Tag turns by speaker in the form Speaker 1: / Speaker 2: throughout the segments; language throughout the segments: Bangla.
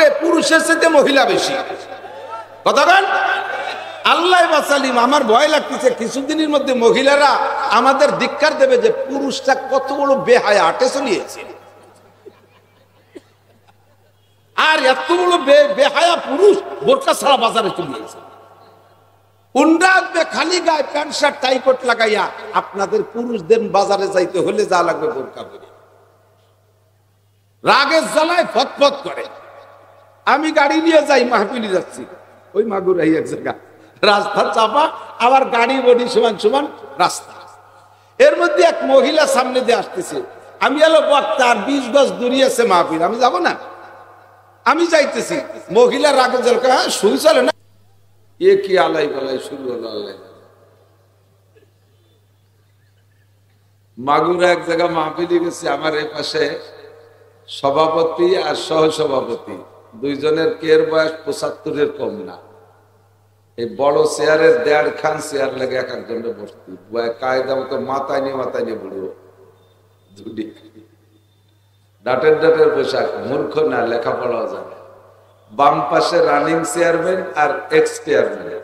Speaker 1: ভোটে পুরুষের সাথে মহিলা বেশি। কথা বল, আল্লাহ বাঁচালিম। আমার ভয় লাগতেছে কিছুদিনের মধ্যে মহিলারা আমাদের ধিক্কার দেবে যে পুরুষটা কত বড় বেহায়া আটে চলিয়েছে। আর এত বড় বেহায়া পুরুষ বোরকা ছাড়া বাজারে চলিয়েছে। খালি গায়ে প্যান্ট শার্ট টাই কোট লাগাইয়া আপনাদের পুরুষদের বাজারে যাইতে হলে যা লাগবে বোরকা পরে, রাগের জ্বালায় ফতফত করে। আমি গাড়ি নিয়ে যাই, মাহফিলি যাচ্ছি, ওই মাগুরাই এক জায়গা রাস্তা চাপা, আবার গাড়ি বডি সমান সমান রাস্তা। এর মধ্যে এক মহিলা সামনে দিয়ে আসতেছে, আমি এলো বক্তা, আর 20 গজ দূরে আছে মাহফিল, আমি যাবো না, আমি যাইতেছি। মহিলা রাগের জ্বালা, হ্যাঁ শুরু চলে না, এ কি আলাই বলাই শুরু হলো। আল্লাহ মাগুরা এক জায়গা মাহফিলি গেছি, আমার এই পাশে সভাপতি আর সহ সভাপতি দুইজনের কের বয়স 75-এর কম না। এই বড় চেয়ারের 1.5 খান চেয়ার লেগে এক একজনের বসতি, কায়দা মতো মাথায় নিয়ে বুড়ো, দুটি ডাটের ডাটের পোশাক, মূর্খ না, লেখাপড়াও জানে। বাম পাশে রানিং চেয়ারম্যান আর এক্স চেয়ারম্যান।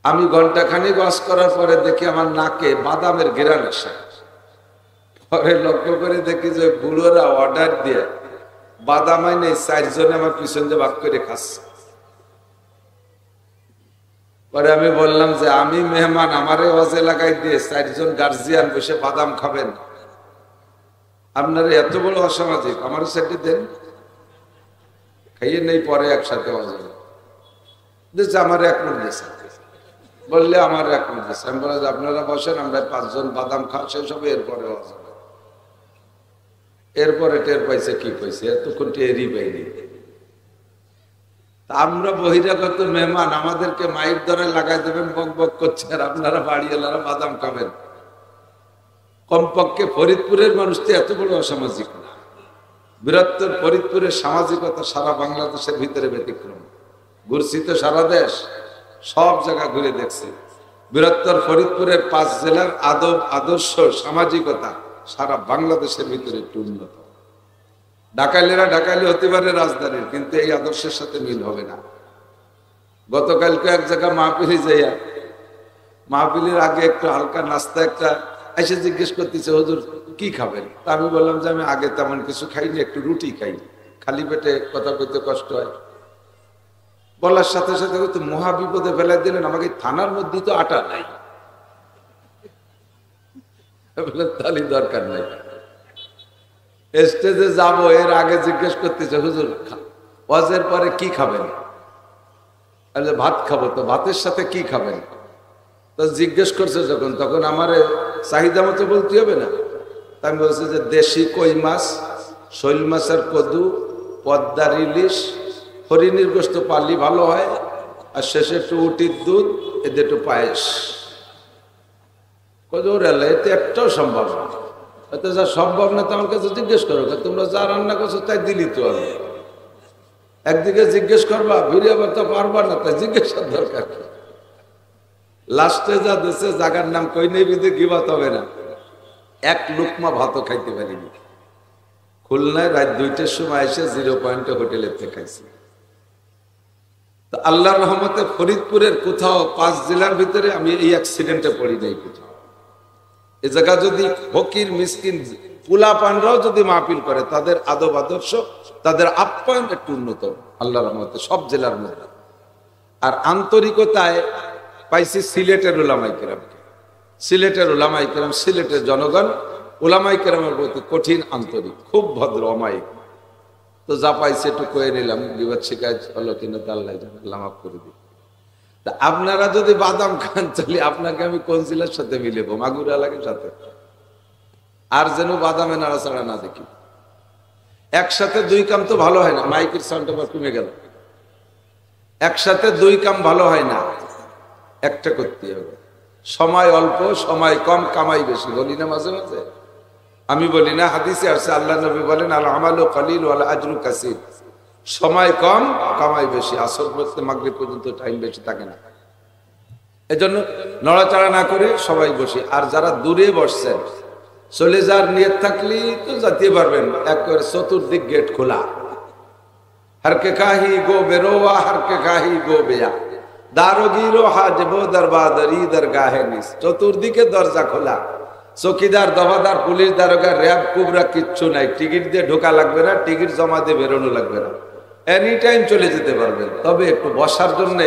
Speaker 1: আমি ঘন্টাখানিক ওয়াজ করার পরে দেখি আমার নাকে বাদামের ঘেরান আসে। পরে লক্ষ্য করে দেখি যে বুড়োরা অর্ডার দিয়ে বাদাম আইনে 4 জনে আমার পিছন দিয়ে ভাগ করে খাচ্ছে। পরে আমি বললাম যে আমি মেহমান, আমারে ওয়াজ এলাকায় দিয়ে 4 জন গার্জিয়ান বসে বাদাম খাবেন, আপনারা এত বড় অসামাজিক, আমার সেটি দেন, খাইয়ে নেই। পরে একসাথে ওয়াজ দিচ্ছে, আমার 1 মিনিট দিচ্ছে, বললে আমার 1 মিনিট দিচ্ছে। আমি বললাম আপনারা বসেন, আমরা 5 জন বাদাম খাওয়া শেষ হবে, এরপরে ওয়াজ হবে। এরপরে টের পাইছে কি কইছে, এতক্ষণ টেরই পাইনি। আমরা বহিরাগত মেহমান, আমাদেরকে মাইক ধরে লাগাই দেবেন, বক বক করছে, আর আপনারা বাড়িওয়ালারা বাদাম খাবেন। কমপক্ষে ফরিদপুরের মানুষটি এত বড় অসামাজিক না। বৃহত্তর ফরিদপুরের সামাজিকতা সারা বাংলাদেশের ভিতরে ব্যতিক্রম। ঘুরছি তো সারা দেশ, সব জায়গা ঘুরে দেখছি। বৃহত্তর ফরিদপুরের 5 জেলার আদর্শ সামাজিকতা সারা বাংলাদেশের ভিতরে একটু উন্নত। ডাকাইলেরা ডাকাইলে হতে পারে রাজধানীর, কিন্তু এই আদর্শের সাথে মিল হবে না। গতকালকে এক জায়গা মাহফিলে যাইয়া, মাহফিলের আগে একটু হালকা নাস্তা একটা এসে জিজ্ঞেস করতেছে, হুজুর কি খাবেন? তা আমি বললাম যে আমি আগে তেমন কিছু খাইনি, একটু রুটি খাই, খালি পেটে কথা বলতে কষ্ট হয়। বলার সাথে সাথে তো মহা বিপদে ফেলাই দিলেন, আমাকে থানার মধ্যে তো আটা নাই। তাহলে দরকার নাই, স্টেজে যাব এর আগে জিজ্ঞেস করতেছে, হুজুর ওয়াজের পরে কি খাবেন? ভাত খাবো। তো ভাতের সাথে কি খাবেন? তো জিজ্ঞেস করছে যখন, তখন আমার চাহিদা মতো বলতে হবে না। আমি বলছি যে দেশি কই মাছ, শৈল মাছের কদু, পদ্মার ইলিশ, হরিণীর গোস্ত পালি ভালো হয়, আর শেষে একটু উটির দুধ, এতে একটু পায়েস। এতে একটাও সম্ভব না। এতে যা সম্ভব না, তোমার কাছে জিজ্ঞেস করো, তোমরা যা রান্না করছো তাই দিলি তো। আমি একদিকে জিজ্ঞেস করবা, ভিড়ে আবার তো পারবা না, তাই জিজ্ঞেসার দরকার। লাস্টে যা দেশে জায়গার নাম কই নেই, বিধে গিবাত হবে না। 1 লুকমা ভাতও খাইতে পারিনি। খুলনায় রাত 2টার সময় এসে 0 পয়েন্টে হোটেলেতে খাইছি। তো আল্লাহর রহমতে ফরিদপুরের কোথাও 5 জেলার ভিতরে আমি এই অ্যাক্সিডেন্টে পড়ি নাই কোথাও। এ জায়গা যদি ফকির মিসকিন পুলা পানরাও যদি মাহফিল করে, তাদের আদব আদর্শ, তাদের আপ্যায়ন একটু উন্নত আল্লাহর রহমতে সব জেলার মধ্যে। আর আন্তরিকতায় পাইছি সিলেটের উলামায়ে কেরামকে। সিলেটের উলামায়ে কেরাম, সিলেটের জনগণ উলামায়ে কেরামের প্রতি কঠিন আন্তরিক, খুব ভদ্র অমায়িক। তো যা পাইছে একটু কয়ে নিলাম, বিবাদ শিকায়ত হলো কিনা তা আল্লাহ জানে, আল্লাহ মাফ করে দিই। তা আপনারা যদি বাদাম খান, তাহলে আপনাকে আমি কোন জেলার সাথে মিলেবো? মাগুরা এলাকার সাথে। আর যেন বাদামে নাড়াচাড়া না দেখি। একসাথে 2 কাম তো ভালো হয় না। মাইকের সাউন্ড আবার কমে গেল। একসাথে 2 কাম ভালো হয় না, একটা করতে হবে। সময় অল্প, সময় কম, কামাই বেশি, বলি না মাঝে মাঝে? আমি বলি না? হাদিসে আছে, আল্লাহ নবী বলেন, আল আমালু কালিল ওয়াল আজরু কাসীর। সময় কম, কামাই বেশি। আসর পড়তে মাগরিব পর্যন্ত টাইম বেশি থাকে না। এজন্য নড়াচড়া না করে সবাই বসে। আর যারা দূরে বসছেন, চলে যাওয়ার নিয়ত থাকলেই তো যেতে পারবেন, একবারে চতুর্দিক গেট খোলা। हर के काही गो बेरोवा हर के काही गो बेया दारोगीरो हाजबो दरबादरी दरगाहे निस চতুর্দিকে দরজা খোলা চৌকিদার দফাদার পুলিশ দারোগা র‍্যাব কুবরা কিচ্ছু নাই টিকিট দিয়ে ঢোকা লাগবে না টিকিট জমা দিয়ে বেরোনো লাগবে না এনি টাইম চলে যেতে পারবেন তবে একটু বসার জন্য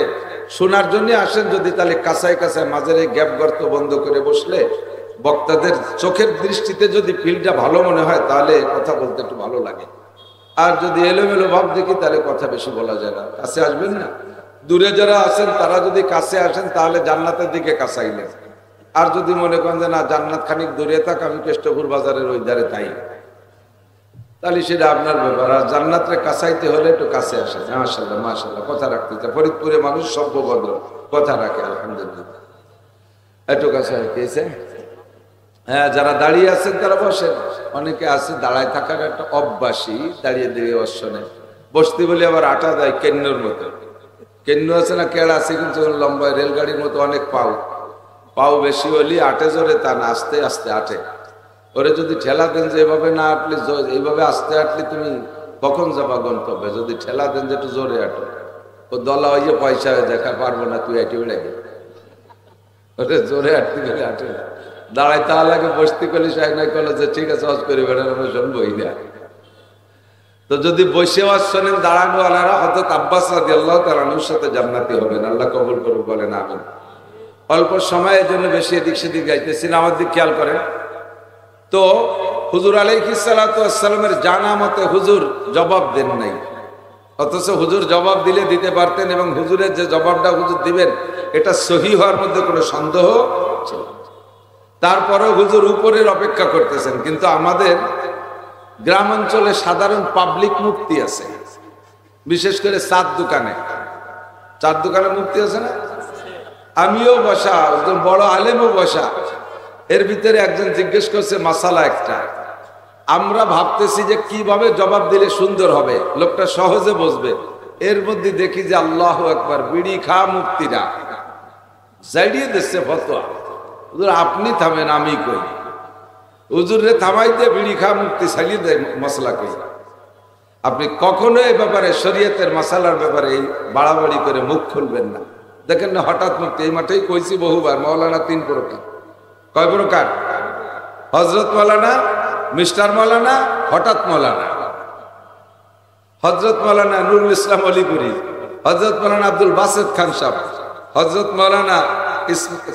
Speaker 1: শোনার জন্য আসেন যদি তাহলে কাঁচায় কাঁচায় মাঝের এই গ্যাপ গর্ত বন্ধ করে বসলে বক্তাদের চোখের দৃষ্টিতে যদি ফিলটা ভালো মনে হয় তাহলে কথা বলতে একটু ভালো লাগে আর যদি এলোমেলো ভাব দেখি তাহলে কথা বেশি বলা যায় না কাছে আসবেন না দূরে যারা আছেন তারা যদি কাছে আসেন তাহলে জান্নাতের দিকে কাছাইলেন আর যদি মনে করেন যে না জান্নাত খানিক দূরে থাক আমি কেষ্টপুর বাজারের ওই ধারে তাই তাহলে সেটা আপনার ব্যাপার আর জান্নাতরে কাছাইতে হলে একটু কাছে আসেন মাশাআল্লাহ মাশাআল্লাহ কথা রাখতে চাই ফরিদপুরে মানুষ সভ্যভদ্র কথা রাখে আলহামদুলিল্লাহ একটু কাছে রাখতেছে হ্যাঁ যারা দাঁড়িয়ে আছেন তারা বসেন অনেকে আছে দাঁড়ায় থাকার একটা অভ্যাসী দাঁড়িয়ে দিয়ে বসনে বসতে বলে আবার আটা দেয় কেন্নর মতো কেন্নু আছে না কেড়া আছে কিন্তু লম্বা রেলগাড়ির মতো অনেক পাও বেশি হলে আটে জোরে তা না আস্তে আস্তে আটে ওরে যদি ঠেলা দেন যে এভাবে না আটলে এইভাবে আস্তে আটলে তুমি কখন যাবা গন্তব্যে যদি ঠেলা দেন যে একটু জোরে আটো ও দলা হয়ে পয়সা হয়ে দেখা পারবো না তুই আইটি বেড়ে ওরে জোরে আটতে গেলে আটে দাঁড়াই তা লাগে বসতে করলে সাহেব নাই করলো যে ঠিক আছে হজ করি বেড়ানো আমরা শুনবই না তো যদি বসে ওয়াজ শোনেন দাঁড়ানো আলারা হযরত আব্বাস রাদিয়াল্লাহু তাআলা আনহুর সাথে জান্নাতি হবেন আল্লাহ কবুল করুক বলেন আমিন অল্প সময়ের জন্য বেশি এদিক সেদিক যাইতেছি না আমার দিক খেয়াল করেন তো হুজুর আলাইহিস সালাতু ওয়াস সালামের জানা মতে হুজুর জবাব দেন নাই অথচ হুজুর জবাব দিলে দিতে পারতেন এবং হুজুরের যে জবাবটা হুজুর দিবেন এটা সহিহ হওয়ার মধ্যে কোনো সন্দেহ ছিল তারপরেও হুজুর উপরের অপেক্ষা করতেছেন কিন্তু আমাদের গ্রাম অঞ্চলে সাধারণ পাবলিক মুফতি আছে বিশেষ করে চার দোকানে মুফতি আছে না আমিও বসা একজন বড় আলেমও বসা এর ভিতরে একজন জিজ্ঞেস করছে মাসালা একটা আমরা ভাবতেছি যে কিভাবে জবাব দিলে সুন্দর হবে লোকটা সহজে বুঝবে এর মধ্যে দেখি যে আল্লাহু আকবার বিড়ি খা মুফতিরা জাইড়িয়ে দিচ্ছে ফতোয়া হুজুর আপনি থামেন আমি কই হুজুরে থামাই দিয়ে বিড়ি খা মুক্তি চালিয়ে দেয় মশলা কই আপনি কখনো এই ব্যাপারে শরীয়তের মাসালার ব্যাপারে এই বাড়াবাড়ি করে মুখ খুলবেন না দেখেন না হঠাৎ মুক্তি এই মাঠেই কইছি বহুবার মাওলানা 3 প্রকার কয় প্রকার হযরত মাওলানা মিস্টার মাওলানা হঠাৎ মাওলানা হযরত মাওলানা নুরুল ইসলাম আলীপুরি হযরত মাওলানা আব্দুল বাসেত খান সাহেব হযরত মাওলানা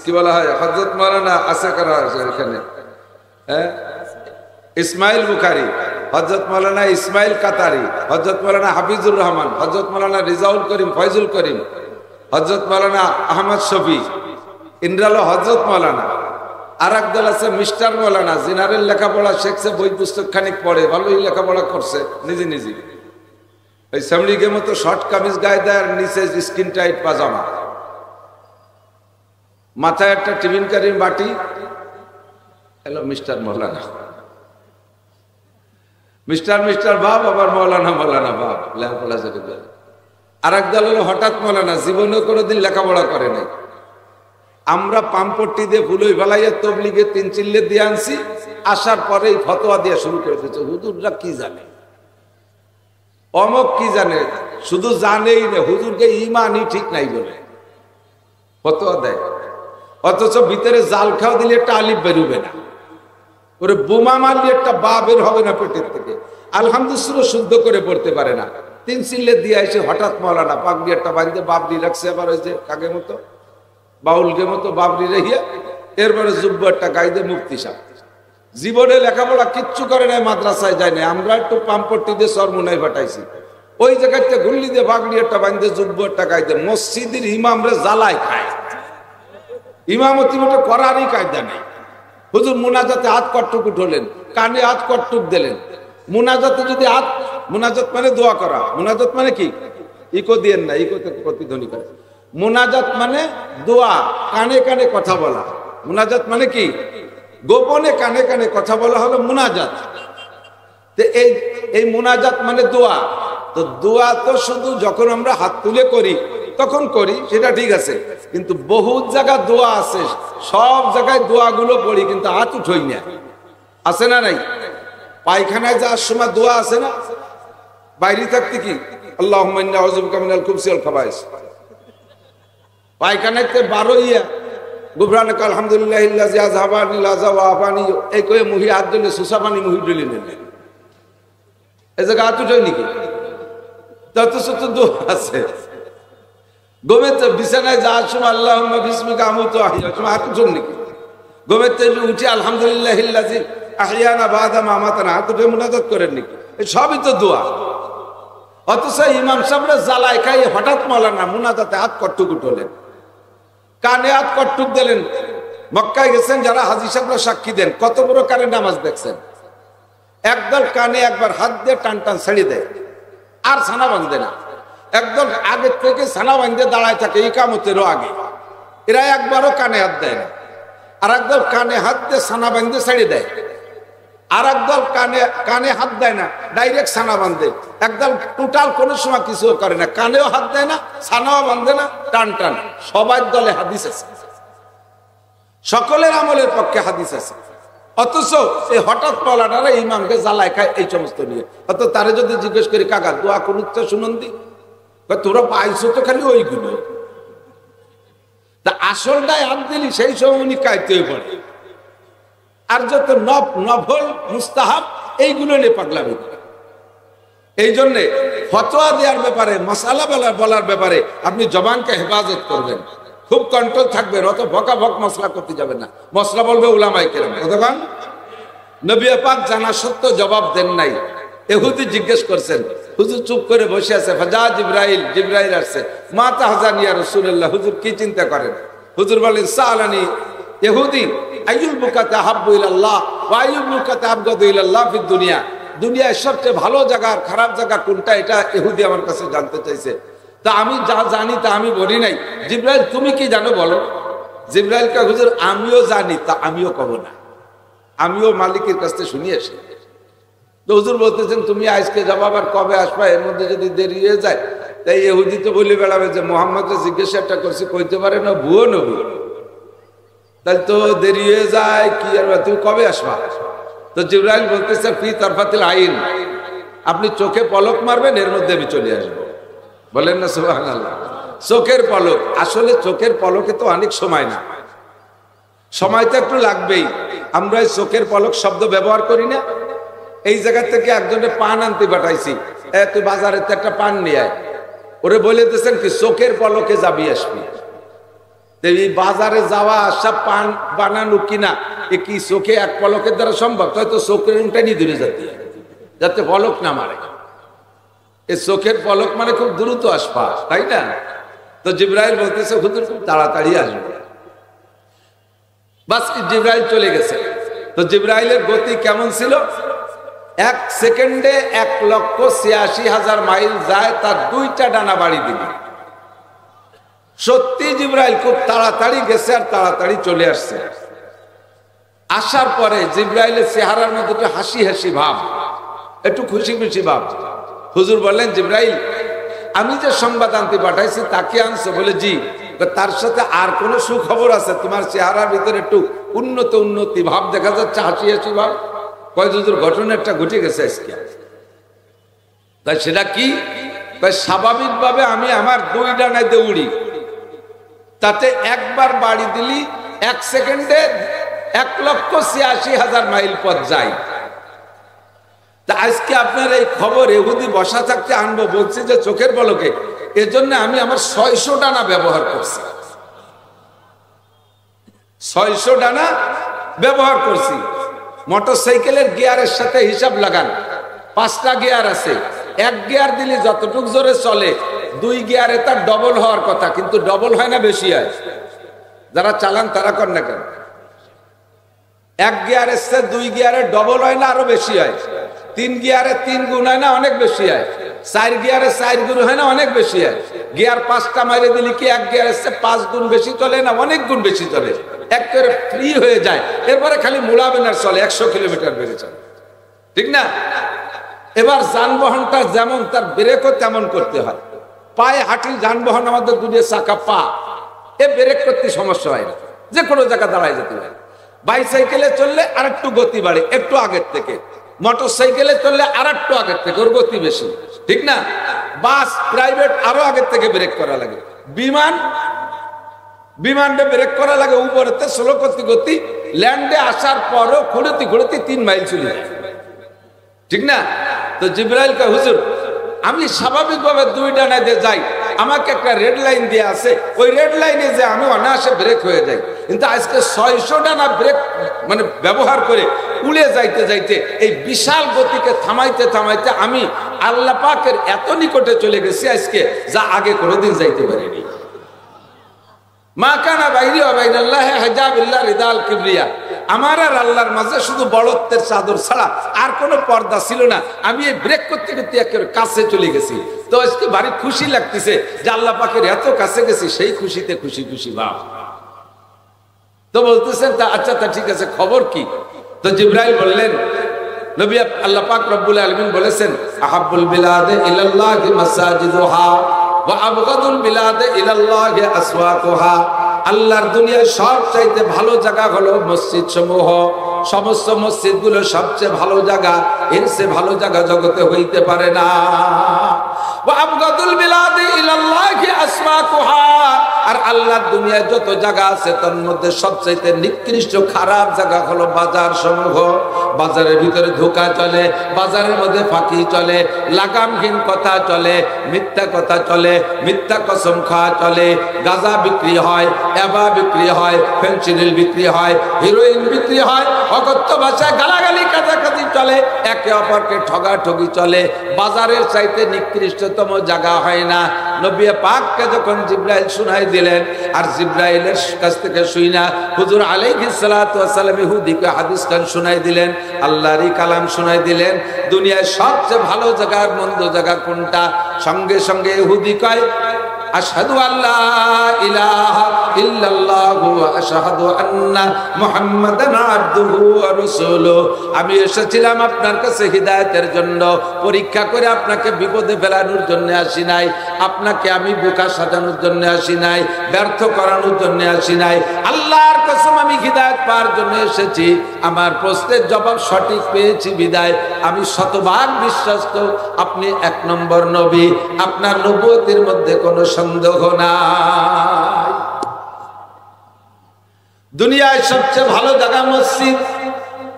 Speaker 1: কি বলা হয় হযরত মাওলানা আছে করা এখানে ইসমাইল বুখারী হযরত মাওলানা ইসমাইল কাতারি হযরত মাওলানা হাফিজুর রহমান হযরত মাওলানা রিজাউল করিম ফয়জুল করিম হযরত মাওলানা আহমদ শফি ইন্দ্রালো হযরত মাওলানা আর একদল আছে মিস্টার মাওলানা জিনারের লেখাপড়া শিখছে বই পুস্তক খানিক পড়ে ভালোই লেখাপড়া করছে নিজে নিজে এই সামরিকের মতো শর্ট কামিজ গায়ে দেয় আর নিচে স্কিন টাইট পাজামা মাথায় একটা টিফিন কারির বাটি হ্যালো মিস্টার মাওলানা মিস্টার বাপ আবার মাওলানা বাপ লেখাপড়া যেতে আর একদল হলো হঠাৎ মাওলানা জীবনে কোনোদিন লেখাপড়া করে নাই আমরা পাম্পট্টি দিয়ে ফুলই বেলাইয়া তবলিগে 3 চিল্লে দিয়ে আনছি আসার পরেই ফতোয়া দিয়ে শুরু করে দিয়েছে হুজুররা কি জানে অমক কি জানে শুধু জানেই না হুজুরকে ইমানই ঠিক নাই বলে ফতোয়া দেয় অথচ ভিতরে জাল খাও দিলে একটা আলিফ বেরোবে না ওরে বোমা মারলে একটা বা বের হবে না পেটের থেকে আলহামদুলিল্লাহ শুদ্ধ করে পড়তে পারে না 3 চিল্লে দিয়ে এসে হঠাৎ মাওলানা পাগড়ি একটা বাঁধতে বাবরি রাখছে আবার ওই যে কাগের মতো বাউলকে মতো বাবরি রেহিয়া এরপরে জুব্বা একটা গাইদে মুফতি সাহেব জীবনে লেখাপড়া কিচ্ছু করে নাই মাদ্রাসায় যায় না আমরা একটু পাম্পট্টি দিয়ে সরমুনাই ফাটাইছি ওই জায়গাতে গুল্লি দিয়ে বাগড়ি একটা বাঁধতে জুব্বা একটা গাইদে মসজিদের ইমামরে জ্বালায় খায় ইমামতি মতো করারই কায়দা নেই হুজুর মুনাজাতে হাত কটটুক উঠলেন কানে হাত কটটুক দিলেন মুনাজাতে যদি হাত মুনাজাত মানে দোয়া করা মুনাজাত মানে কি ইকো দিয়েন না ইকোতে প্রতিধ্বনি করে মুনাজাত মানে দোয়া কানে কানে কথা বলা মুনাজাত মানে কি গোপনে কানে কানে কথা বলা হলো মুনাজাত তো এই মুনাজাত মানে দোয়া তো দোয়া তো শুধু যখন আমরা হাত তুলে করি তখন করি সেটা ঠিক আছে কিন্তু বহুত জায়গা দোয়া আছে সব জায়গায় দোয়াগুলো পড়ি কিন্তু হাত উঠই না আছে না নাই পায়খানায় যাওয়ার সময় দোয়া আছে না বাইরে থাকতে কি আল্লাহুম্মা ইন্নী আউযু বিকা মিনাল খুবসি ওয়াল খাবাইস, পায়খানাতে 12 ইয়া গুফরানাকা আলহামদুলিল্লাহিল্লাযী আযহাবানিল আযা ওয়া আফানি, এই কয়ে মুহি হাত দিলে সুসা পানি মুহি ডলি নেন, এই জায়গা হাত উঠে নাকি? তত সত্য দোয়া আছে। ঘুমেতে বিছানায় যাওয়ার সময় আল্লাহুম্মা বিসমিকা আমুতু ওয়া আহইয়া, সময় হাত উঠুন নাকি? ঘুমেতে উঠে আলহামদুলিল্লাহিল্লাযী আহইয়ানা বা'দা মা আমাতানা, হাত উঠে মুনাজাত করেন নাকি? এই সবই তো দোয়া। অথচ ইমাম সাহেবরা জ্বালায় খাই হঠাৎ মাওলানা মুনাজাতে হাত কট্টুক উঠলেন, কানে হাত কট্টুক দিলেন। মক্কায় গেছেন যারা, হাজী সাহেবরা সাক্ষী দেন, কত বড় কানে নামাজ দেখছেন। একদল কানে একবার হাত দিয়ে টান টান ছেড়ে দেয়, আর ছানা বাঁধে না। একদল আগে থেকে ছানা বাঁধে দাঁড়ায় থাকে ইকামতেরও আগে, এরা একবারও কানে হাত দেয় না। আর একদল কানে হাত দিয়ে ছানা বাঁধে ছেড়ে দেয়, আর একদল কানে হাত দেয় না, ডাইরেক্ট ছানা বাঁধে। একদল টোটাল কোনো সময় কিছু করে না, কানেও হাত দেয় না, ছানাও বাঁধে না, টান টান। সবার দলে হাদিস আছে, সকলের আমলের পক্ষে হাদিস আছে। অথচ এই হঠাৎ পলাটারা ইমামকে জ্বালায় খায় এই সমস্ত নিয়ে। অত তারে যদি জিজ্ঞেস করি কাকা দোয়া করুক তো শুনুন দি, তোরা পাইছো তো খালি ওইগুলো, তা আসলটাই হাত দিলি সেই সময় উনি কাইতে পড়ে। আর যত নফল মুস্তাহাব এইগুলো নিয়ে পাগলামি করে। এই জন্যে ফতোয়া দেওয়ার ব্যাপারে, মাসালা বলার ব্যাপারে আপনি জবানকে হেফাজত করবেন, খুব কন্ট্রোল থাকবেন। অত ভকা ভক মশলা করতে যাবেন না, মশলা বলবে উলামায়ে কেরাম। কতক্ষণ নবী পাক জানা সত্য জবাব দেন নাই। ইহুদি জিজ্ঞেস করছেন, হুজুর চুপ করে বসে আছে। ফাজা জিবরাইল আসছে, মা তাহজান ইয়া রাসূলুল্লাহ, হুজুর কি চিন্তা করেন? হুজুর বলেন সালানি ইহুদি আইয়ুল বুকাতা হাব্বু ইলাল্লাহ ওয়া আইয়ুল বুকাতা আবগাদু ইলাল্লাহ ফিদ দুনিয়া, দুনিয়ায় সবচেয়ে ভালো জায়গা আর খারাপ জায়গা কোনটা, এটা ইহুদি আমার কাছে জানতে চাইছে। তা আমি যা জানি তা আমি বলি নাই। জিবরাইল তুমি কি জানো বলো? জিবরাইলকে হুজুর আমিও জানি, তা আমিও কব না, আমিও মালিকের কাছ থেকে শুনিয়ে আসি। তো হুজুর বলতেছেন তুমি আজকে যাবো, আবার কবে আসবা, এর মধ্যে যদি দেরি হয়ে যায়। তাই ইহুদি তো বলে বেড়াবে যে মোহাম্মদকে জিজ্ঞাসা একটা করছি, কইতে পারে না ভুয়ো নবী, তাহলে তো দেরি হয়ে যায়। কি আর তুমি কবে আসবা? তো জিবরাইল বলতেছে ফি তারফাতিল আইন, আপনি চোখে পলক মারবেন, এর মধ্যে আমি চলে আসবো। বলেন না সুবহানাল্লাহ। চোখের পলক, আসলে চোখের পলকে তো অনেক সময় না, সময় তো একটু লাগবেই। আমরা এই চোখের পলক শব্দ ব্যবহার করি না। এই জায়গা থেকে একজনের পান আনতে পাঠাইছি, তুই বাজারে একটা পান নিয়ে আয়। ওরে বলে দিয়েছেন কি চোখের পলকে যাবি আসবি। এই বাজারে যাওয়া আসা পান বানানো কিনা এ কি চোখে এক পলকের দ্বারা সম্ভব? হয়তো চোখের উল্টানি দূরে যেতে, যাতে পলক না মারে। এই চোখের পলক মানে খুব দ্রুত আসবা, তাই না? তো জিবরাইল বলতেছে হুজুর খুব তাড়াতাড়ি আসবে। বাস জিবরাইল চলে গেছে। তো জিবরাইলের গতি কেমন ছিল? 1 সেকেন্ডে 1,86,000 মাইল যায়, তার 2টা ডানা বাড়ি দিবে। সত্যি জিবরাইল খুব তাড়াতাড়ি গেছে আর তাড়াতাড়ি চলে আসছে। আসার পরে জিবরাইলের চেহারার মধ্যে একটু হাসি হাসি ভাব, একটু খুশি খুশি ভাব। হুজুর বললেন জিবরাইল আমি যে সংবাদ আনতে পাঠাইছি তাকে আনছো? বলে জি। তার সাথে আর কোন সুখবর আছে? তোমার চেহারার ভিতরে একটু উন্নতি ভাব দেখা যাচ্ছে, হাসি হাসি ভাব। কয় হুজুর ঘটনা একটা ঘটে গেছে আজকে। তাই সেটা কি? স্বাভাবিকভাবে আমি আমার 2 ডানায় দৌড়ি, তাতে একবার বাড়ি দিলি 1 সেকেন্ডে 1,86,000 মাইল পথ যাই। তা আজকে আপনার এই খবর ইহুদি বসা থাকতে আনবো বলছি যে চোখের পলকে, এজন্য আমি আমার 600 ডানা ব্যবহার করছি। 600 ডানা ব্যবহার করছি। মোটরসাইকেলের গিয়ারের সাথে হিসাব লাগান, 5টা গিয়ার আছে। 1 গিয়ার দিলে যতটুক জোরে চলে, 2 গিয়ারে তার ডবল হওয়ার কথা, কিন্তু ডবল হয় না, বেশি হয়। যারা চালান তারা কর না কেন? 1 গিয়ারের চেয়ে 2 গিয়ারে ডবল হয় না, আরো বেশি হয়। 3 গিয়ারে 3 গুণ হয় না, অনেক বেশি হয়। 4 গিয়ারে 4 গুণ হয় না, অনেক বেশি হয়। গিয়ার 5টা মাইরে দিলে কি 1 গিয়ারের চেয়ে 5 গুণ বেশি চলে না, অনেক গুণ বেশি চলে। একেবারে ফ্রি হয়ে যায়। এরপরে খালি মোড়াবেন আর চলে, 100 কিলোমিটার বেড়ে চলে, ঠিক না? এবার যানবাহনটা যেমন, তার ব্রেকও তেমন করতে হয়। পায়ে হাঁটি যানবাহন আমাদের 2 চাকা পা, এ ব্রেক করতে সমস্যা হয় না, যে কোনো জায়গা দাঁড়ায় যেতে পারে। বাইসাইকেলে চললে আর একটু গতি বাড়ে, একটু আগের থেকে। মোটর সাইকেলে চললে আর একটু আগের থেকে, ওর গতি বেশি। ঠিক না? বাস প্রাইভেট আরো আগের থেকে ব্রেক করা লাগে, বিমানটা ব্রেক করা লাগে উপরেতে স্লো করতে করতে, ল্যান্ডে আসার পরও খুঁড়তে খুঁড়তে 3 মাইল চলে যায়, ঠিক না? তো জিবরাইল কয় হুজুর আমি স্বাভাবিকভাবে 2 ডানায় যাই, আমাকে একটা রেড লাইন দিয়ে আছে, ওই রেড লাইনে যে আমি অনায়াসে ব্রেক হয়ে যাই, কিন্তু আজকে 600 ডানা ব্রেক মানে ব্যবহার করে উড়ে যাইতে যাইতে এই বিশাল গতিকে থামাইতে থামাইতে আমি আল্লাহ পাকের এত নিকটে চলে গেছি আজকে, যা আগে কোনোদিন যাইতে পারিনি। মা কানা বাইরি ওয়া বাইনাল্লাহি হিজাবিল্লাহ রিদাল কিবরিয়া, আমার আর আল্লাহর মাঝে শুধু বড়ত্বের চাদর ছাড়া আর কোনো পর্দা ছিল না। আমি এই ব্রেক করতে করতে একেবারে কাছে চলে গেছি। তো আজকে ভারী খুশি লাগতেছে যে আল্লাহ পাকের এত কাছে গেছি, সেই খুশিতে খুশি খুশি ভাব। তো বলতেছেন তা আচ্ছা তা ঠিক আছে, খবর কি? তো জিবরাইল বললেন, নবী আল্লাহ পাক রব্বুল আলামিন বলেছেন, আহাব্বুল বিলাদে ইলাল্লাহি মাসাজিদুহা ওয়া আবগাদুল বিলাদে ইলাল্লাহি আসওয়াকুহা, আল্লাহর দুনিয়ায় সবচাইতে ভালো জায়গা হলো মসজিদ সমূহ, সমস্ত মসজিদগুলো সবচেয়ে ভালো জায়গা, এর চেয়ে ভালো জায়গা জগতে হইতে পারে না। ওয়া আবগাদুল বিলাদে ইলাল্লাহি আসওয়াকুহা, আর আল্লাহর দুনিয়ায় যত জায়গা আছে তার মধ্যে সবচাইতে নিকৃষ্ট খারাপ জায়গা হলো বাজার সমূহ। বাজারের ভিতরে ধোঁকা চলে, বাজারের মধ্যে ফাঁকি চলে, লাগামহীন কথা চলে, মিথ্যা কথা চলে, মিথ্যা কসম খাওয়া চলে, গাঁজা বিক্রি হয়, এবা বিক্রি হয়, ফেনসিডিল বিক্রি হয়, হিরোইন বিক্রি হয়, অকথ্য ভাষায় গালাগালি কাটাকাটি চলে, একে অপরকে ঠগাঠগি চলে। বাজারের চাইতে নিকৃষ্টতম জায়গা হয় না। নবী পাককে যখন জিবরাইল শুনাই দিলেন, আর জিবরাইলের কাছ থেকে শুইনা হুজুর আলাইহিস সালাতু ওয়াস সালাম ইহুদিকে হাদিস কান শুনাই দিলেন, আল্লাহরই কালাম শুনাই দিলেন, দুনিয়ায় সবচেয়ে ভালো জায়গা আর মন্দ জায়গা কোনটা? সঙ্গে সঙ্গে ইহুদি কয়, আশহাদু আল্লা ইলাহা ইল্লাল্লাহু ওয়া আশহাদু আন্না মুহাম্মাদান আবদুহু ওয়া রাসূলুহু। আমি এসেছিলাম আপনার কাছে হিদায়াতের জন্য, পরীক্ষা করে আপনাকে বিপদে ফেলানোর জন্য আসি নাই, আপনাকে আমি বোকা সাজানোর জন্য আসি নাই, ব্যর্থ করানোর জন্য আসি নাই। আল্লাহর কসম আমি হিদায়াত পাওয়ার জন্য এসেছি। আমার প্রশ্নের জবাব সঠিক পেয়েছি বিদায় আমি শতভাগ বিশ্বস্ত আপনি 1 নম্বর নবী, আপনার নবুয়তের মধ্যে কোনো সন্দেহ নাই। দুনিয়ায় সবচেয়ে ভালো জায়গা মসজিদ,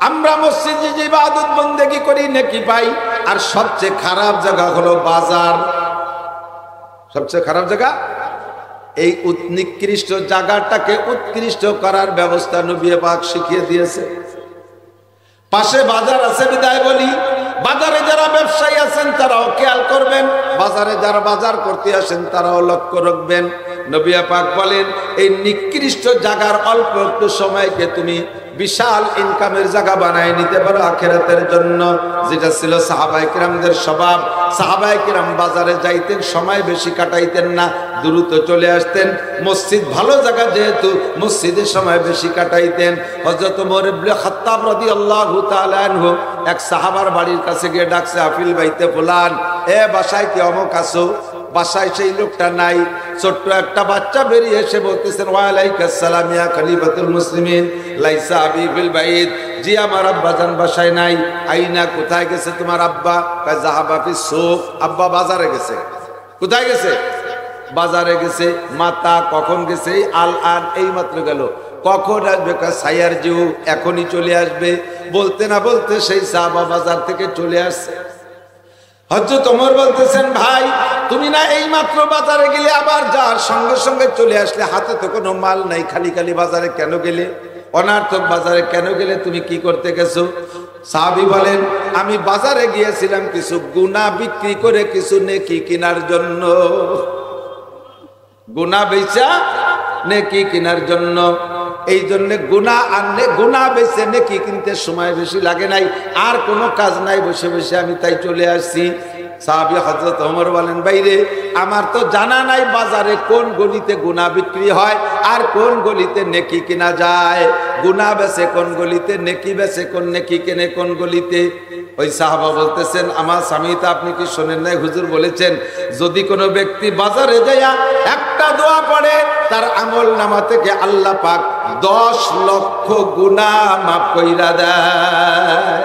Speaker 1: আমরা মসজিদে যে ইবাদত বন্দেগী করি নেকি পাই, আর সবচেয়ে খারাপ জায়গা হলো বাজার। সবচেয়ে খারাপ জায়গা, এই নিকৃষ্ট জায়গাটাকে উৎকৃষ্ট করার ব্যবস্থা নবী পাক শিখিয়ে দিয়েছে। পাশে বাজার আছে বিদায় বলি, বাজারে যারা ব্যবসায়ী আছেন তারাও খেয়াল করবেন, বাজারে যারা বাজার করতে আসেন তারাও লক্ষ্য রাখবেন। নবী পাক বলেন, এই নিকৃষ্ট জায়গার অল্প একটু সময়কে তুমি বিশাল ইনকামের জায়গা বানায় নিতে পারো আখিরাতের জন্য। যেটা ছিল সাহাবায়ে কিরামদের স্বভাব। সাহাবায়ে কিরাম বাজারে যাইতেন, সময় বেশি কাটাইতেন না, দ্রুত চলে আসতেন। মসজিদ ভালো জায়গা যেহেতু মসজিদের সময় বেশি কাটাইতেন। হযরত ওমর ইবনে খাত্তাব রাদিয়াল্লাহু তাআলা আনহু এক সাহাবার বাড়ির কাছে গিয়ে ডাকছে, আফিল বাইতে ফুলান, এ বাসায় কি অমুক আছো? বাসায় সেই লোকটা নাই। ছোট্ট একটা বাচ্চা বেরিয়ে এসে বলতেছেন, ওয়া আলাইকুস সালাম ইয়া খলিফাতুল মুসলিমিন, লাইসা আবি ফিল বাইত। জি আমার আব্বা জান বাসায় নাই। আইনা, কোথায় গেছে তোমার আব্বা? কয় যাহাবা ফিস সুক, আব্বা বাজারে গেছে। কোথায় গেছে? বাজারে গেছে। মাতা কখন গেছে? আল আন, এই মাত্র গেল। কখন আসবে? কয় সাইয়ার জিউ, এখনই চলে আসবে। বলতে না বলতে সেই সাহাবা বাজার থেকে চলে আসছে। হযরত ওমর বলতেছেন, ভাই তুমি না এই মাত্র বাজারে গেলে, আবার যার সঙ্গে সঙ্গে চলে আসলে, হাতে তো কোনো মাল নাই, খালি খালি বাজারে কেন গেলে? অনার্থক বাজারে কেন গেলে? তুমি কি করতে গেছো? সাহাবী বলেন, আমি বাজারে গিয়েছিলাম কিছু গুনাহ বিক্রি করে কিছু নেকি কেনার জন্য। গুনাহ বেচা নেকি কেনার জন্য। এই জন্য গুনাহ আনলে, গুনাহ বেচে নেকি কিনতে সময় বেশি লাগে নাই, আর কোনো কাজ নাই, বসে বসে আমি তাই চলে আসছি। সাহাবী হযরত ওমর বলেন, বাইরে আমার তো জানা নাই বাজারে কোন গলিতে গুনাহ বিক্রি হয় আর কোন গলিতে নেকি কেনা যায়। গুনাহ বেচে কোন গলিতে, নেকি বেচে কোন, নেকি কেনে কোন গলিতে। ওই সাহাবা বলতেছেন, আমার স্বামীটা আপনি কি শোনেন নাই? হুজুর বলেছেন, যদি কোনো ব্যক্তি বাজারে যায়া একটা দোয়া পড়ে, তার আমল নামা থেকে আল্লাহ পাক 10 লক্ষ গুনাহ মাফ কইরা দেয়।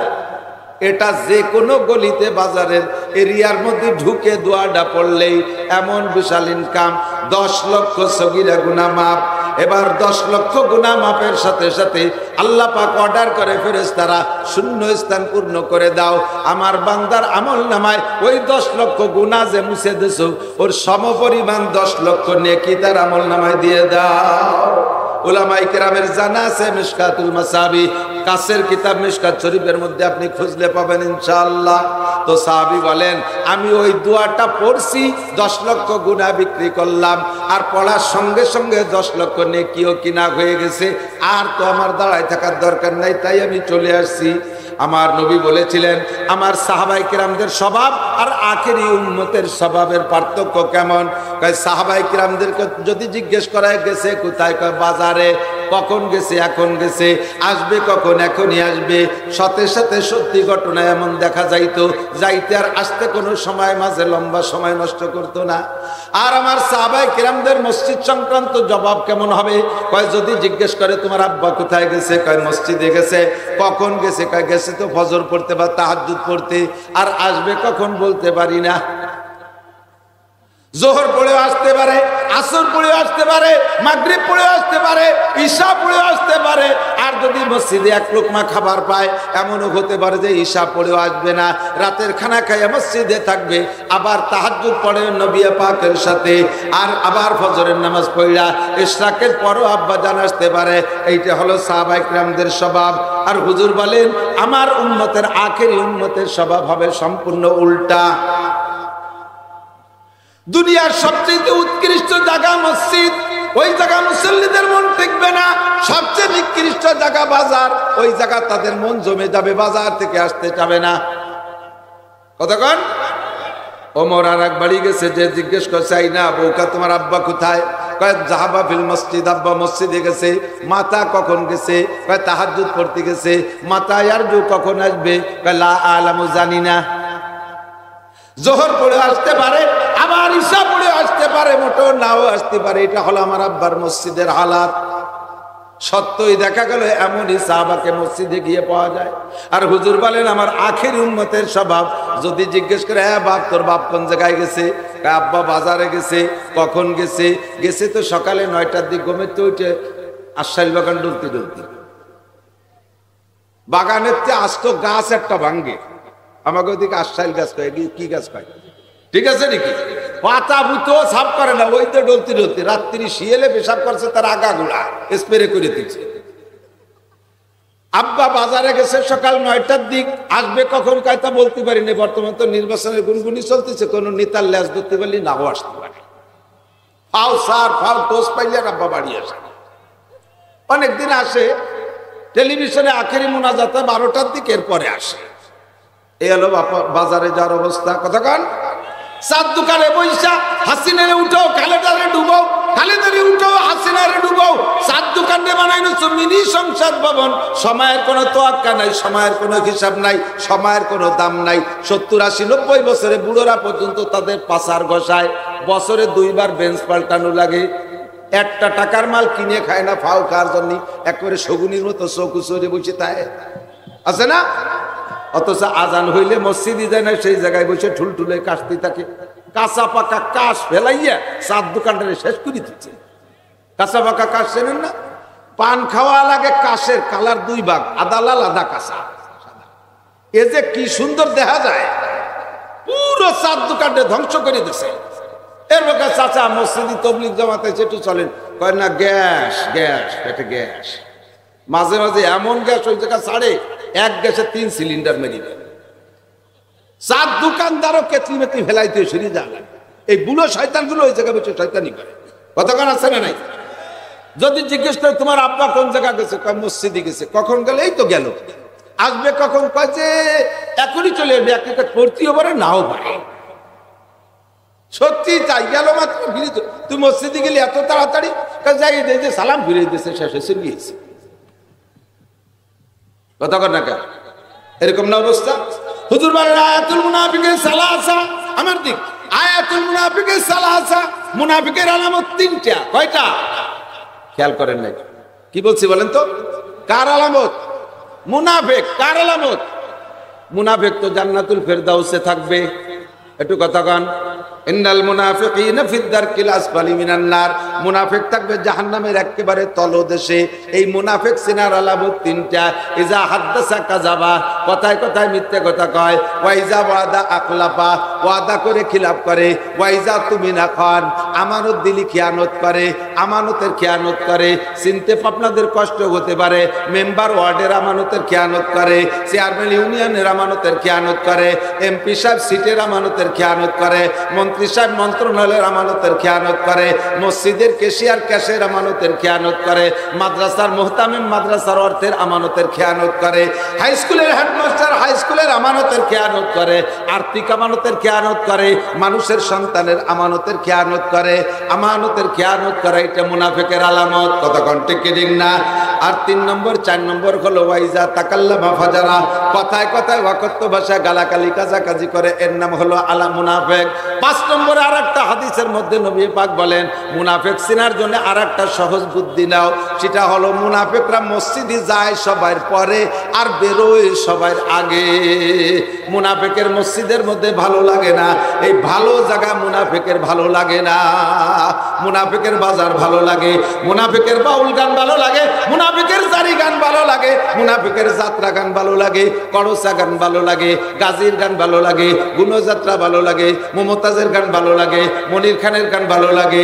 Speaker 1: এটা যে কোনো গলিতে বাজারের এরিয়ার মধ্যে ঢুকে দোয়াটা পড়লেই এমন বিশাল ইনকাম। 10 লক্ষ সগীরা গুনাহ মাফ। এবার 10 লক্ষ গুনাহ মাফের সাথে সাথে আল্লাহ পাক অর্ডার করে ফেরেশতারা, শূন্য স্থান পূর্ণ করে দাও, আমার বান্দার আমল নামায় ওই 10 লক্ষ গুনাহ যে মুছে দিছো ওর সমপরিমাণ 10 লক্ষ নেকি তার আমল নামায় দিয়ে দাও। উলামায়ে কেরামের জানা আছে মিশকাতুল মাসাবি, কাসের কিতাব মিশকাত শরীফের মধ্যে আপনি খুঁজলে পাবেন ইনশাআল্লাহ। তো সাহাবী বলেন, আমি ওই দোয়াটা পড়ছি, 10 লক্ষ গুনাহ বিক্রি করলাম, আর পড়ার সঙ্গে সঙ্গে 10 লক্ষ নেকিও কিনা হয়ে গেছে, আর তো আমার দাঁড়ায় থাকার দরকার নাই, তাই আমি চলে আসছি। আমার নবী বলেছিলেন, আমার সাহাবায়ে কেরামদের স্বভাব আর আখেরি উম্মতের স্বভাবের পার্থক্য কেমন? কয় সাহাবায়ে কেরামদেরকে যদি জিজ্ঞেস করা গেছে কোথায়, কয় বাজারে। কখন গেছে? এখন গেছে। আসবে কখন? এখনই আসবে। সাথে সাথে সত্যি ঘটনা এমন দেখা যাইতো, যাইতে আর আসতে কোনো সময় মাঝে লম্বা সময় নষ্ট করতো না। আর আমার সাহাবায়ে কেরামদের মসজিদ সংক্রান্ত জবাব কেমন হবে? কয় যদি জিজ্ঞেস করে তোমার আব্বা কোথায় গেছে, কয় মসজিদে গেছে। কখন গেছে? কয় গেছে তো ফজর পড়তে বা তাহাজ্জুদ পড়তে। আর আসবে কখন বলতে পারি না। জোহর পড়েও আসতে পারে, আসর পড়েও আসতে পারে, মাগরিব পড়েও আসতে পারে, ঈশা পড়েও আসতে পারে। আর যদি মসজিদে এক লোকমা খাবার পায়, এমনও হতে পারে যে ঈশা পড়েও আসবে না, রাতের খানা খাইয়া মসজিদে থাকবে, আবার তাহাজ্জুদ পড়ে নবী পাকের সাথে, আর আবার ফজরের নামাজ পড়া ইশরাকের পরও আব্বা জান আসতে পারে। এইটা হলো সাহাবায়ে কেরামদের স্বভাব। আর হুজুর বলেন, আমার উম্মতের আখেরি উম্মতের স্বভাব হবে সম্পূর্ণ উল্টা। দুনিয়ার সবচেয়ে উৎকৃষ্ট জায়গা মসজিদ, ওই জায়গা মুসল্লিদের মন টিকবে না। সবচেয়ে নিকৃষ্ট জায়গা বাজার, ওই জায়গা তাদের মন জমে যাবে, বাজার থেকে আসতে যাবে না। কতক্ষণ? ওমর আর এক বাড়ি গেছে, যে জিজ্ঞেস করছে, আই না বউকা তোমার আব্বা কোথায়? কয় জাহাবা ফিল মসজিদ, আব্বা মসজিদে গেছে। মাতা কখন গেছে? কয় তাহাজ্জুদ পড়তে গেছে। মাতা ইয়ারজু কখন আসবে? কয় লা আলামু, জানি না। জোহর পড়ে আসতে পারে, আবার ঈশা পড়ে আসতে পারে, মোটর নাও আসতে পারে। এটা হলো আমার আব্বার মসজিদের হালাত। সত্যই দেখা গেল এমনই সাহাবাকে মসজিদে গিয়ে পাওয়া যায়। আর হুজুর বলেন, আমার আখেরি উম্মতের স্বভাব। যদি জিজ্ঞেস করে, হ্যাঁ বাপ, তোর বাপ কোন জায়গায় গেছে? আব্বা বাজারে গেছে। কখন গেছে? গেছে তো সকালে 9টার দিক, ঘুমের তো উঠে আশাইল বাগান ডুলতে ডুলতে। বাগানের চেয়ে আস্ত গাছ একটা ভাঙ্গে, আমাকে ওদিকে আশাইল গাছ কয়, কি গাছ কয়, ঠিক আছে নাকি? পাতা বুতো সাফ করে না, ওই তো ডলতে ডলতে রাত্রি শিয়ালে পেশাব করছে, তার আগা গুড়া স্প্রে করে দিচ্ছে। আব্বা বাজারে গেছে সকাল 9টার দিক, আসবে কখন কয় তা বলতে পারি না। বর্তমান তো নির্বাচনের গুনগুনি চলতেছে, কোন নেতার ল্যাস ধরতে পারলি নাও আসতে পারে। ফাও সার ফাও টোস পাইলে আব্বা বাড়ি আসে। অনেকদিন আসে টেলিভিশনে আখেরি মোনাজাতে 12টার দিক, এরপরে আসে। এই হলো বাজারে যাওয়ার অবস্থা। কতক্ষণ? চার দোকানে বৈশা হাসিনারে উঠাও, খালেদারে ডুবাও, খালেদারে উঠাও, হাসিনারে ডুবাও। চার দোকানে বানাইনো মিনি সংসদ ভবন। সময়ের কোনো তোয়াক্কা নাই, সময়ের কোনো হিসাব নাই, সময়ের কোনো দাম নাই। 70, 80, 90 বছরে বুড়োরা পর্যন্ত তাদের পাছার ঘষায়। বছরে 2 বার বেঞ্চ পাল্টানো লাগে। একটা টাকার মাল কিনে খায় না, ফাও খাওয়ার জন্য একেবারে শগুনির মতো চৌকু চড়ে বসে থাকে, আছে না? অথচ আজান হইলে মসজিদে যায় না, সেই জায়গায় বসে ঠুলঠুলে কাশতে থাকে। কাঁচা পাকা কাশ ফেলাইয়া চার দোকানটারে শেষ করে দিচ্ছে। কাঁচা পাকা কাশ চেনেন না? পান খাওয়া লাগে কাশের কালার 2 ভাগ, আদা লাল আদা কাঁচা। এ যে কি সুন্দর দেখা যায়, পুরো চার দোকানটা ধ্বংস করে দিচ্ছে। এর মধ্যে চাচা মসজিদি তবলিগ জামাতে একটু চলেন, কয় না গ্যাস গ্যাস, পেটে গ্যাস। মাঝে মাঝে এমন গ্যাস ওই জায়গা ছাড়ে, এক গ্যাসে 3 সিলিন্ডার মেরে দেয়। চার দোকানদারও কেতলি মেতলি ফেলাইতে সরিয়ে যায় না। এই বুলো শয়তানগুলো ওই জায়গায় বসে শয়তানি করে। কতক্ষণ আছে না নাই? যদি জিজ্ঞেস করে তোমার আব্বা কোন জায়গা গেছে, কয় মসজিদে গেছে। কখন গেল? এই তো গেল। আসবে কখন? কয় যে এখনই চলে আসবে। একটা করতেও পারে, নাও পারে। সত্যি তাই, গেল মাত্র ফিরে। তুই মসজিদে গেলি এত তাড়াতাড়ি? যাই যে সালাম ফিরে দিয়েছে, শেষ হয়েছে গিয়েছে। কথা কর না কেন? এরকম না অবস্থা। হুজুর বলেন, আয়াতুল মুনাফিকের সালাসা, আমার দিক, আয়াতুল মুনাফিকের সালাসা, মুনাফিকের আলামত 3টা। কয়টা? খেয়াল করেন নাই? কি বলছি বলেন তো? কার আলামত? মুনাফিক কার আলামত? মুনাফিক তো জান্নাতুল ফেরদাউসে থাকবে। একটু কথা কন, ইন্নাল মুনাফিকিনা ফিদ দারকিল আসফালি মিনান নার, মুনাফিক থাকবে জাহান্নামের একেবারে তলদেশে। এই মুনাফিক সিনার আলামত তিনটা, ইজা হাদ্দাসা কাযাবা, কথায় কথায় মিথ্যা কথা কয়, ওয়া ইজা ওয়াদা আখলাফা, ওয়াদা করে খিলাফ করে, ওয়া ইজা তুমিনা খান, আমানত দিলি খিয়ানত করে, আমানতের খিয়ানত করে। চিনতে আপনাদের কষ্ট হতে পারে, মেম্বার ওয়ার্ডের আমানতের খিয়ানত করে, চেয়ারম্যান ইউনিয়নের আমানতের খিয়ানত করে, এমপি সাহেব সিটের আমানতের খেয়ানত করে, মন্ত্রী সাহেব মন্ত্রণালয়ের আমানতের খেয়ানত করে, মসজিদের কেশিয়ার ক্যাশের আমানতের খেয়ানত করে, মাদ্রাসার মুহতামিম মাদ্রাসার অর্থের আমানতের খেয়ানত করে, হাই স্কুলের হেডমাস্টার হাই স্কুলের আমানতের খেয়ানত করে, আর্থিক আমানতের খেয়ানত করে, মানুষের সন্তানের আমানতের খেয়ানত করে, আমানতের খেয়ানত করে। এটা মুনাফিকের আলামত। কতক্ষণ ঠিক ঠিক না? আর 3 নম্বর 4 নম্বর হলো ওয়াইজা তাকাল্লামা ফাজারা, কথায় কথায় ওয়াকত্ব ভাষায় গালাগালি কাজাকাজি করে, এর নাম হলো আলা মুনাফিক। 5 নম্বরে আরেকটা হাদিসের মধ্যে নবী পাক বলেন, মুনাফিক চিনার জন্য আরেকটা সহজ বুদ্ধি নাও, সেটা হলো মুনাফিকরা মসজিদে যায় সবার পরে আর বেরোয় সবার আগে। মুনাফিকের মসজিদের মধ্যে ভালো লাগে না, এই ভালো জায়গা মুনাফিকের ভালো লাগে না। মুনাফিকের বাজার ভালো লাগে, মুনাফিকের বাউল গান ভালো লাগে, মুনাফিকের জারি গান ভালো লাগে, মুনাফিকের যাত্রা গান ভালো লাগে, করসা গান ভালো লাগে, গাজীর গান ভালো লাগে, গুণযাত্রা ভালো লাগে, মমতাজের গান ভালো লাগে, মনির খানের গান ভালো লাগে,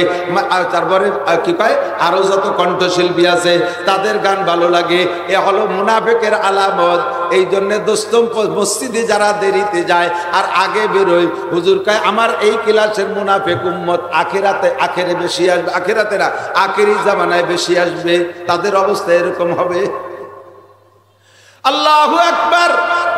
Speaker 1: তারপরে কি পায় আরো যত কণ্ঠশিল্পী আছে তাদের গান ভালো লাগে। এ হলো মুনাফিকের আলামত। এই জন্য দোস্তম মসজিদে যারা দেরিতে যায় আর আগে বেরোয়, হুজুর কয় আমার এই ক্লাসের মুনাফিক উম্মত আখিরাতে আখেরে বেশি আসবে, আখিরাতেরা আখেরি জামানায় বেশি আসবে, তাদের অবস্থা এরকম হবে। আল্লাহু আকবার।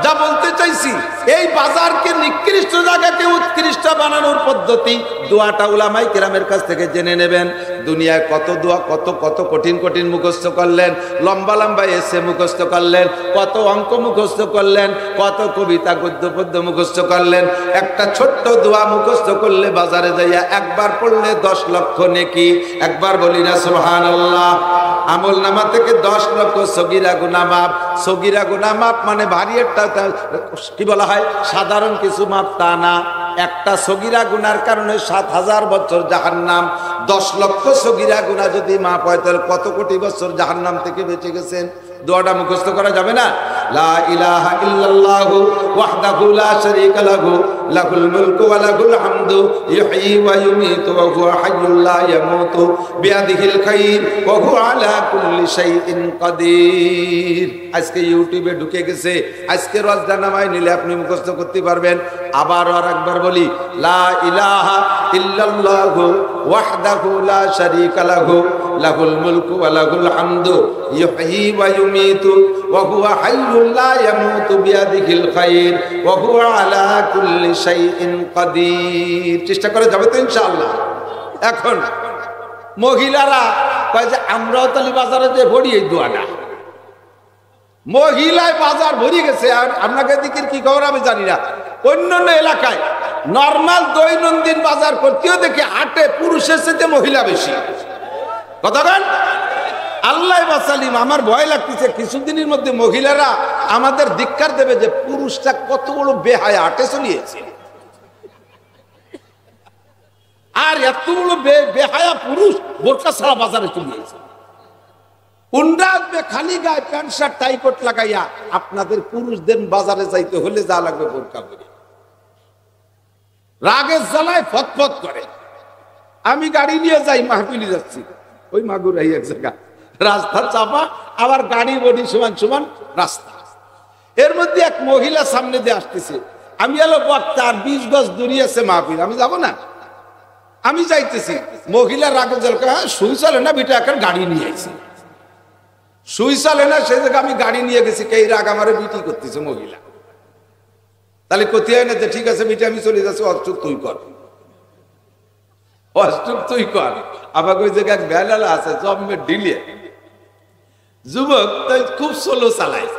Speaker 1: যা বলতে চাইছি, এই বাজারকে নিকৃষ্ট জায়গাকে উৎকৃষ্ট বানানোর পদ্ধতি দোয়াটা উলামায়ে কেরামের কাছ থেকে জেনে নেবেন। দুনিয়ায় কত দোয়া, কত কত কঠিন কঠিন মুখস্থ করলেন, লম্বা লম্বা এসে মুখস্থ করলেন, কত অঙ্ক মুখস্থ করলেন, কত কবিতা গদ্য পদ্য মুখস্থ করলেন। একটা ছোট্ট দোয়া মুখস্থ করলে বাজারে যাইয়া একবার পড়লে 10 লক্ষ নেকি। একবার বলি না সুবহানাল্লাহ। আমল নামা থেকে 10 লক্ষ সগীরা গুনাহ মাফ। সগীরা গুনাহ মাফ মানে ভারী একটা কি বলা হয়, সাধারণ কিছু মাপ তা না। একটা সগীরা গুনার কারণে 7000 বছর জাহান্নাম। 10 লক্ষ সগীরা গুনাহ যদি মাপ হয় তাহলে কত কোটি বছর জাহান্নাম থেকে বেঁচে গেছেন। দোয়াটা মুখস্থ করা যাবে না? লা ইলাহা ইল্লাল্লাহু ওয়াহদাহু লা শারীকা লাহু লাহুল মুলকু ওয়া লাহুল হামদু ইহয়ী ওয়া ইউমীতু ওয়া হুয়া হাইয়্যুল লা ইয়ামুতু বিয়াদিহিল খায়র ওয়া হুয়া আলা কুল্লি শাইইন কাদির। আজকে ইউটিউবে ঢুকে গেছে, আজকে রোজা নামায় নিলে আপনি মুখস্থ করতে পারবেন। আবার আর একবার বলি, লা ইলাহা ইল্লাল্লাহু ওয়াহদাহু লা শারীকা লাহু লাহুল মুলকু ওয়া লাহুল হামদু ইহয়ী ওয়া ইউমীতু ওয়া হুয়া হাইয়্যুল লা ইয়ামুতু বিয়াদিহিল খায়র ওয়া হুয়া আলা কুল্লি শাইইন কাদির। চেষ্টা করে যাবে তো ইনশাআল্লাহ। এখন মহিলারা কয় যে আমরাও তাহলে বাজারে যে ভরি এই দোয়াটা। মহিলায় বাজার ভরে গেছে, আর আপনাকে দিকের কি খবর আমি জানি না। অন্যান্য এলাকায় নর্মাল দৈনন্দিন বাজার করতেও দেখি হাটে পুরুষের সাথে মহিলা বেশি। কথা বলেন, আল্লাহ বাসালিম। আমার ভয় লাগতেছে কিছুদিনের মধ্যে মহিলারা আমাদের ধিক্কার দেবে যে পুরুষটা কত বড় বেহায়া হাটে চলিয়েছে। আর এত বড় বেহায়া পুরুষ বোরকা ছাড়া বাজারে চলিয়েছে। খালি গায়ে প্যান্ট শার্ট টাই কোট লাগাইয়া আপনাদের পুরুষদের বাজারে যাইতে হলে যা লাগবে বোরকা পরে, রাগের জ্বালায় ফতফত করে। আমি গাড়ি নিয়ে যাই, মাহফিলি যাচ্ছি, ওই মাগুরাই এক জায়গা রাস্তা চাপা, আবার গাড়ি বডি সমান সমান রাস্তা। এর মধ্যে এক মহিলা সামনে দিয়ে আসতেছে, আমি এলো বক্তা, আর 20 গজ দূরে আছে মাহফিল, আমি যাব না, আমি যাইতেছি। মহিলা রাগের জ্বালা, শুই চলে না বিটা, এখন গাড়ি নিয়ে আইছি। শুই চলে না সেই জায়গায় আমি গাড়ি নিয়ে গেছি, কে রাগ আমারে বিটি করতেছে মহিলা। তাহলে কোথায় হয় না যে ঠিক আছে বিটি আমি চলে যাচ্ছি, অচুক তুই কর, অচুক তুই কর। আমাকে ওই জায়গায় বেলালা আছে জম্মে ডিলে যুবক, তাই খুব স্লো চালায়।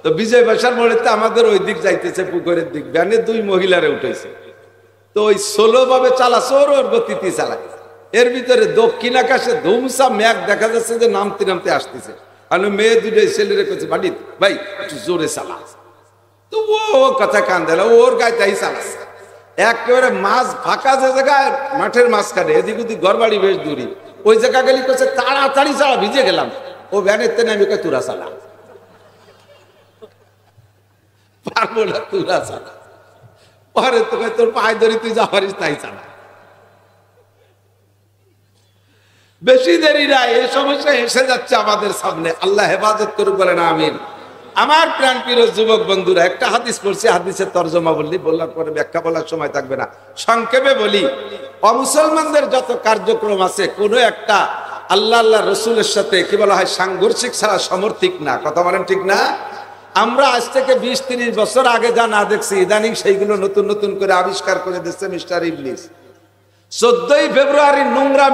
Speaker 1: তো বিজয় বাসার মোড়েতে আমাদের ওই দিক যাইতেছে, পুকুরের দিক, ভ্যানে 2 মহিলারে উঠেছে। তো ওই স্লো ভাবে চালাচ্ছে, ওর গতিতে চালায়। এর ভিতরে দক্ষিণ আকাশে ধুমসা মেঘ দেখা যাচ্ছে যে নামতে নামতে আসতেছে। আর মেয়ে 2 ছেলেরে কাছে বাড়ি, ভাই একটু জোরে চালা। তো ও কথা কান দিল, ওর গায়ে তাই চালাচ্ছে একেবারে মাছ ফাঁকা যে জায়গায় মাঠের মাঝখানে, এদিক ওদিক ঘর বাড়ি বেশ দূরি, ওই জায়গা গেলি করছে তাড়াতাড়ি চালা, ভিজে গেলাম। ও ভ্যানের তেনে আমি তুরা চালা, পারবো না তুরা চালা, পরে তোকে তোর পায়ে ধরি তুই যা পারিস তাই চালা। বেশি দেরি না, এই সমস্যা এসে যাচ্ছে আমাদের সামনে। আল্লাহ হেফাজত করুক, বলেন আমিন। আমার প্রাণ প্রিয় যুবক বন্ধুরা, একটা হাদিস পড়ছি, হাদিসের তর্জমা বললার পরে ব্যাখ্যা বলার সময় থাকবে না, সংক্ষেপে বলি। অমুসলমানদের যত কার্যক্রম আছে, কোনো একটা আল্লাহ রসুলের সাথে কি বলা হয় সাংঘর্ষিক ছাড়া সমর্থিক না। কথা বলেন ঠিক না? আমরা আজ থেকে 20-30 বছর আগে যা না দেখছি, ইদানিং সেইগুলো নতুন নতুন করে আবিষ্কার করে দিচ্ছে মিস্টার ইবলিস। 14ই ফেব্রুয়ারি নোংরা